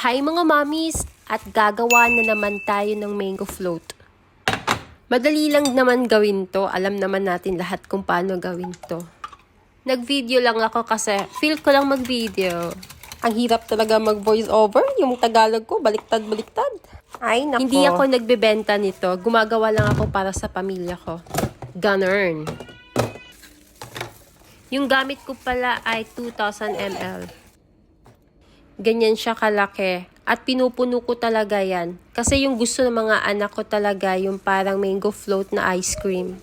Hi mga mommies! At gagawa na naman tayo ng mango float. Madali lang naman gawin to. Alam naman natin lahat kung paano gawin to. Nag-video lang ako kasi feel ko lang mag-video. Ang hirap talaga mag-voice over. Yung Tagalog ko, baliktad-baliktad. Ay, nako. Hindi ako nagbebenta nito. Gumagawa lang ako para sa pamilya ko. Ganun. Yung gamit ko pala ay 2,000 ml. Ganyan siya kalaki. At pinupuno ko talaga yan. Kasi yung gusto ng mga anak ko talaga yung parang mango float na ice cream.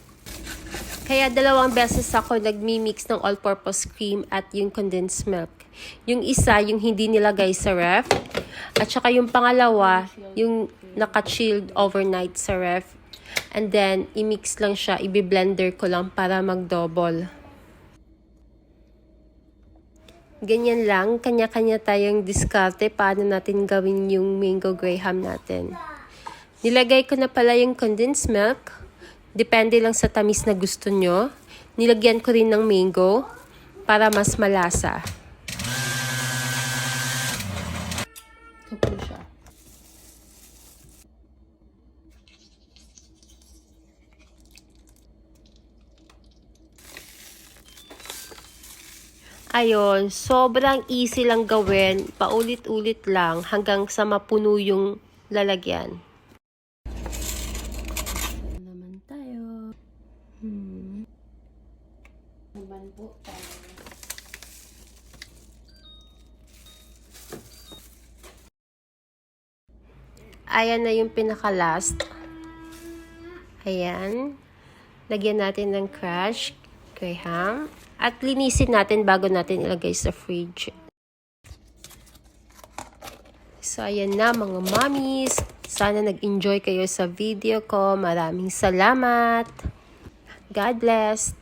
Kaya 2 beses ako nagmi-mix ng all-purpose cream at yung condensed milk. Yung isa, yung hindi nilagay sa ref. At saka yung pangalawa, yung naka-chilled overnight sa ref. And then, i-mix lang siya. I-blender ko lang para mag-double. Ganyan lang, kanya-kanya tayong diskarte paano natin gawin yung mango graham natin. Nilagay ko na pala yung condensed milk. Depende lang sa tamis na gusto nyo. Nilagyan ko rin ng mango para mas malasa. Ito po siya. Ayun, sobrang easy lang gawin. Paulit-ulit lang hanggang sa mapuno yung lalagyan. Naman tayo. Naman po tayo. Ayan na yung pinaka-last. Ayan. Lagyan natin ng crushed graham. At linisin natin bago natin ilagay sa fridge. So, ayan na mga mommies. Sana nag-enjoy kayo sa video ko. Maraming salamat. God bless.